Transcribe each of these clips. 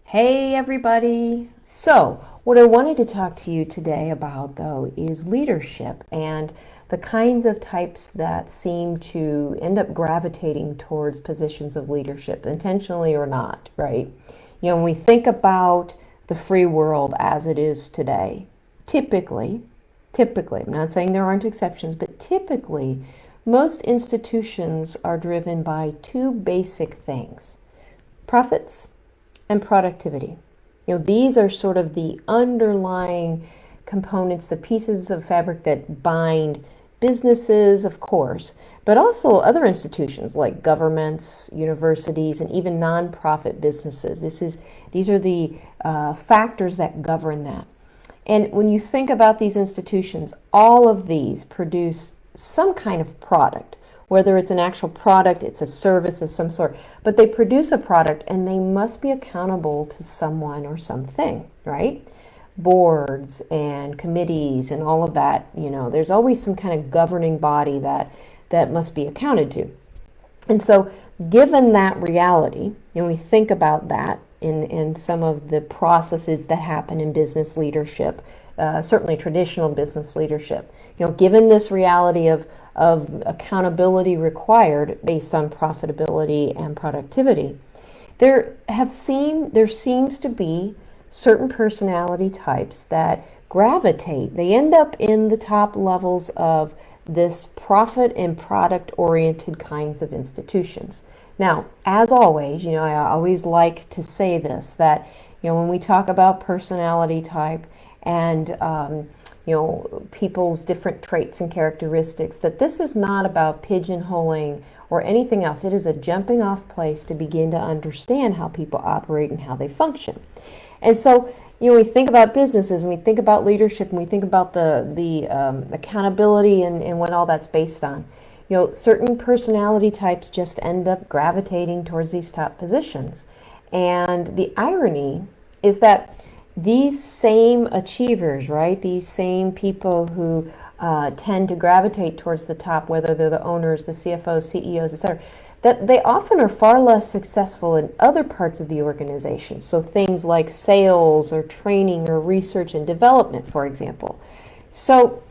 Hey everybody! So, what I wanted to talk to you today about though is leadership and the kinds of types that seem to end up gravitating towards positions of leadership, intentionally or not, right? When we think about the free world as it is today, typically, I'm not saying there aren't exceptions, but typically, most institutions are driven by two basic things: profits and productivity. These are sort of the underlying components, the pieces of fabric that bind businesses, of course, but also other institutions like governments, universities, and even nonprofit businesses. These are the factors that govern that. And when you think about these institutions, all of these produce some kind of product. Whether it's an actual product, it's a service of some sort, but they produce a product and they must be accountable to someone or something, right? Boards and committees and all of that, there's always some kind of governing body that must be accounted to. And so, given that reality, we think about that in some of the processes that happen in business leadership, certainly traditional business leadership. Given this reality of accountability required based on profitability and productivity, there seems to be certain personality types that gravitate. They end up in the top levels of this profit and product oriented kinds of institutions. Now, as always, I always like to say this, that when we talk about personality type and people's different traits and characteristics, that this is not about pigeonholing or anything else. It is a jumping off place to begin to understand how people operate and how they function. And so, we think about businesses and we think about leadership and we think about the accountability and what all that's based on. Certain personality types just end up gravitating towards these top positions. And the irony is that these same achievers, right? These same people who tend to gravitate towards the top, whether they're the owners, the CFOs, CEOs, etc., that they often are far less successful in other parts of the organization. So things like sales or training or research and development, for example. So,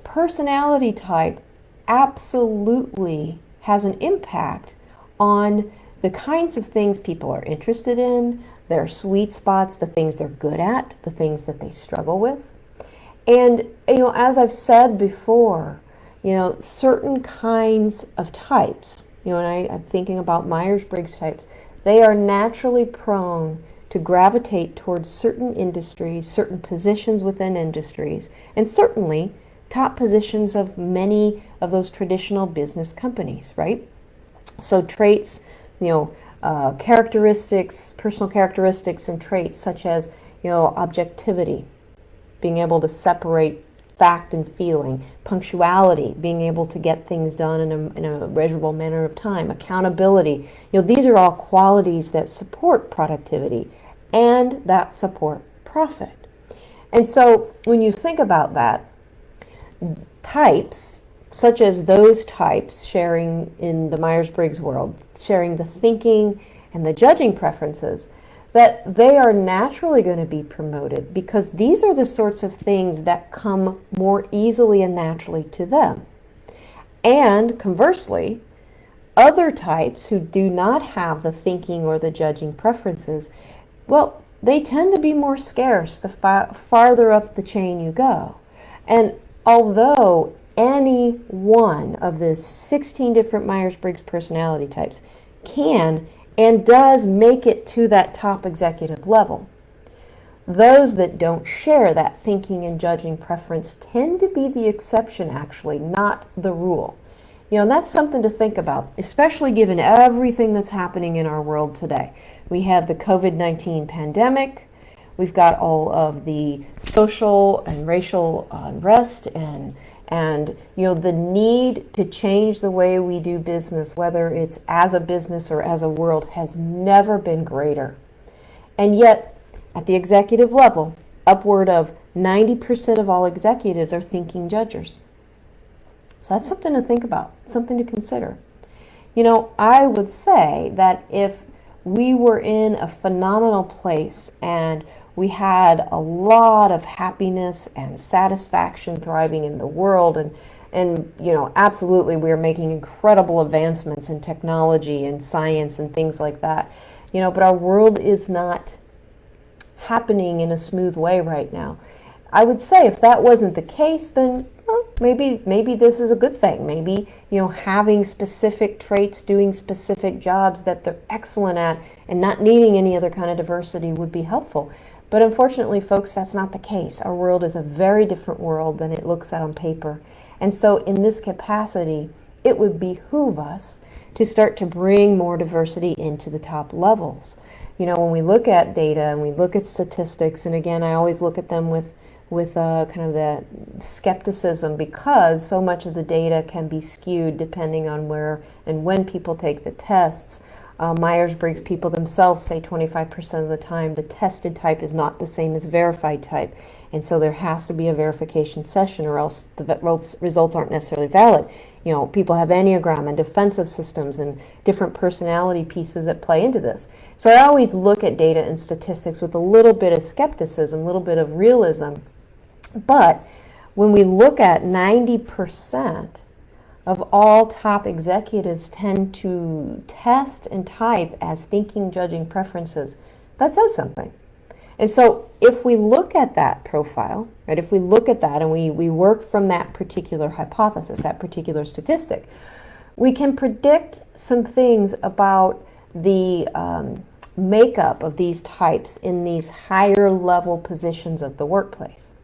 personality type absolutely has an impact on the kinds of things people are interested in, their sweet spots, the things they're good at, the things that they struggle with. And, as I've said before, certain kinds of types, and I'm thinking about Myers-Briggs types, they are naturally prone to gravitate towards certain industries, certain positions within industries, and certainly top positions of many of those traditional business companies, right? So traits, characteristics, personal characteristics and traits such as, objectivity, being able to separate fact and feeling, punctuality, being able to get things done in a measurable manner of time, accountability. These are all qualities that support productivity and that support profit. And so when you think about that, types such as those types sharing in the Myers-Briggs world, sharing the thinking and the judging preferences, that they are naturally going to be promoted because these are the sorts of things that come more easily and naturally to them. And conversely, other types who do not have the thinking or the judging preferences, well, they tend to be more scarce the farther up the chain you go. And although any one of the 16 different Myers-Briggs personality types can and does make it to that top executive level, those that don't share that thinking and judging preference tend to be the exception, actually, not the rule. And that's something to think about, especially given everything that's happening in our world today. We have the COVID-19 pandemic. We've got all of the social and racial unrest and the need to change the way we do business, whether it's as a business or as a world, has never been greater. And yet, at the executive level, upward of 90% of all executives are thinking judges. So that's something to think about, something to consider. I would say that if we were in a phenomenal place and we had a lot of happiness and satisfaction thriving in the world, and absolutely we were making incredible advancements in technology and science and things like that. But our world is not happening in a smooth way right now. I would say if that wasn't the case, then maybe this is a good thing. Maybe having specific traits, doing specific jobs that they're excellent at, and not needing any other kind of diversity would be helpful. But unfortunately, folks, that's not the case. Our world is a very different world than it looks at on paper. And so in this capacity, it would behoove us to start to bring more diversity into the top levels. When we look at data and we look at statistics, and again, I always look at them with kind of the skepticism, because so much of the data can be skewed depending on where and when people take the tests. Myers-Briggs people themselves say 25% of the time the tested type is not the same as verified type. And so there has to be a verification session or else the results aren't necessarily valid. People have Enneagram and defensive systems and different personality pieces that play into this. So I always look at data and statistics with a little bit of skepticism, a little bit of realism. But when we look at 90% of all top executives tend to test and type as thinking, judging preferences, that says something. And so if we look at that profile, right, if we look at that and we work from that particular hypothesis, that particular statistic, we can predict some things about the makeup of these types in these higher level positions of the workplace.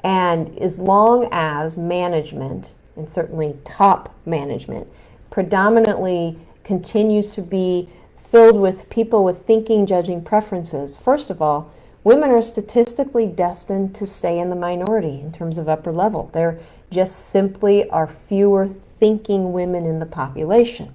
And as long as management, and certainly top management, predominantly continues to be filled with people with thinking, judging preferences, first of all, women are statistically destined to stay in the minority in terms of upper level. There just simply are fewer thinking women in the population.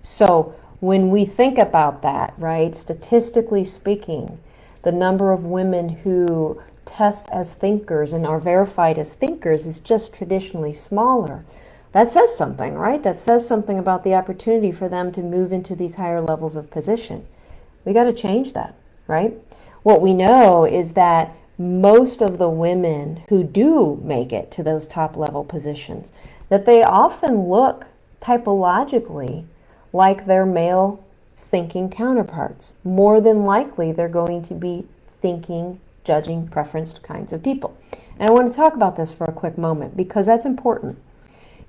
So when we think about that, right, statistically speaking, the number of women who test as thinkers and are verified as thinkers is just traditionally smaller. That says something, right? That says something about the opportunity for them to move into these higher levels of position. We got to change that, right? What we know is that most of the women who do make it to those top level positions, that they often look typologically like their male thinking counterparts. More than likely, they're going to be thinking, judging, preferenced kinds of people. And I want to talk about this for a quick moment because that's important.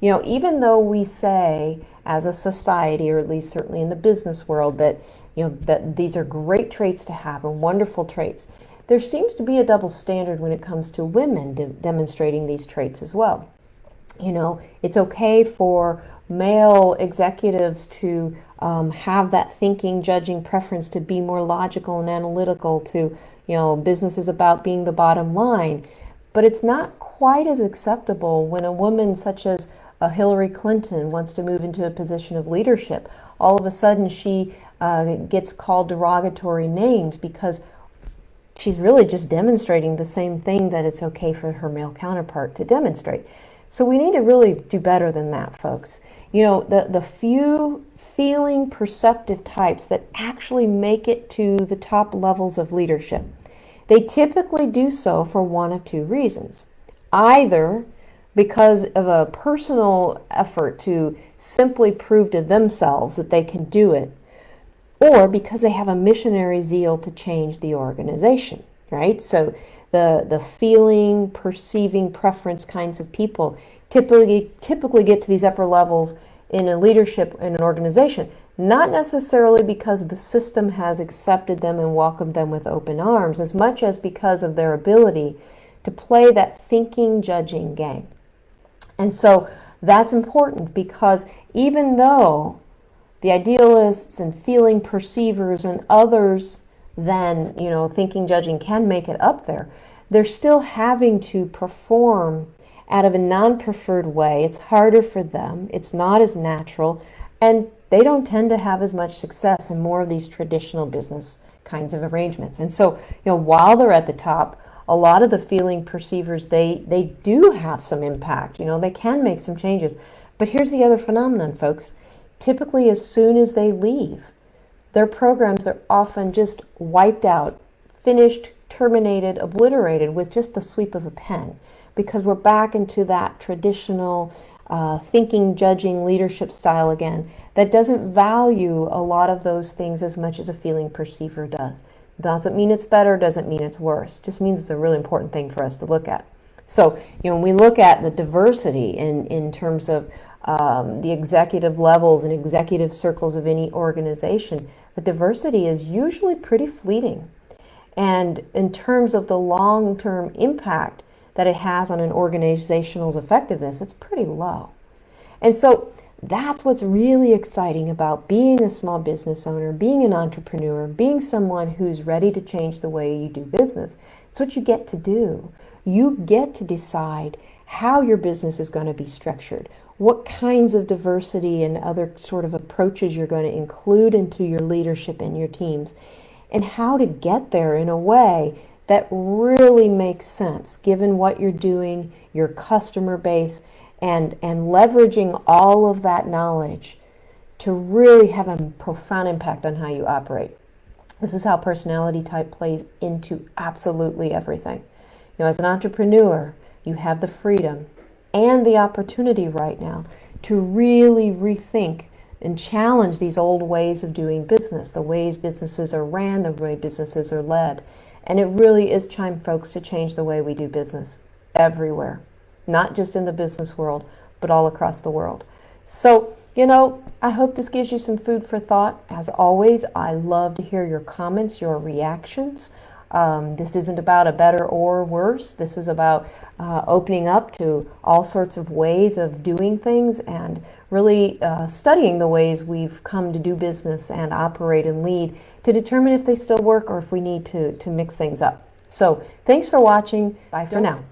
Even though we say as a society, or at least certainly in the business world, that that these are great traits to have and wonderful traits, there seems to be a double standard when it comes to women demonstrating these traits as well. It's okay for male executives to have that thinking, judging preference, to be more logical and analytical, to business is about being the bottom line. But it's not quite as acceptable when a woman such as Hillary Clinton wants to move into a position of leadership. All of a sudden she gets called derogatory names because she's really just demonstrating the same thing that it's okay for her male counterpart to demonstrate. So we need to really do better than that, folks. The few feeling perceptive types that actually make it to the top levels of leadership, they typically do so for one of two reasons. Either because of a personal effort to simply prove to themselves that they can do it, or because they have a missionary zeal to change the organization, right? So the feeling, perceiving, preference kinds of people typically get to these upper levels in a leadership in an organization, not necessarily because the system has accepted them and welcomed them with open arms, as much as because of their ability to play that thinking, judging game. And so that's important because even though the idealists and feeling perceivers and others than, thinking, judging can make it up there, they're still having to perform out of a non-preferred way. It's harder for them. It's not as natural. And they don't tend to have as much success in more of these traditional business kinds of arrangements. And so, while they're at the top, a lot of the feeling perceivers, they do have some impact. They can make some changes. But here's the other phenomenon, folks. Typically, as soon as they leave, Their programs are often just wiped out, finished, terminated, obliterated with just the sweep of a pen, because we're back into that traditional thinking, judging leadership style again that doesn't value a lot of those things as much as a feeling perceiver does. Doesn't mean it's better, doesn't mean it's worse. Just means it's a really important thing for us to look at. So, when we look at the diversity in terms of the executive levels and executive circles of any organization, the diversity is usually pretty fleeting. And in terms of the long-term impact that it has on an organization's effectiveness, it's pretty low. And so that's what's really exciting about being a small business owner, being an entrepreneur, being someone who's ready to change the way you do business. It's what you get to do. You get to decide how your business is going to be structured, what kinds of diversity and other sort of approaches you're going to include into your leadership and your teams, and how to get there in a way that really makes sense given what you're doing, your customer base, and leveraging all of that knowledge to really have a profound impact on how you operate. This is how personality type plays into absolutely everything. As an entrepreneur, you have the freedom and the opportunity right now to really rethink and challenge these old ways of doing business, the ways businesses are ran, the way businesses are led. And it really is time, folks, to change the way we do business everywhere, not just in the business world, but all across the world. So, I hope this gives you some food for thought. As always, I love to hear your comments, your reactions. This isn't about a better or worse. This is about opening up to all sorts of ways of doing things and really studying the ways we've come to do business and operate and lead to determine if they still work or if we need to mix things up. So thanks for watching. Bye for now.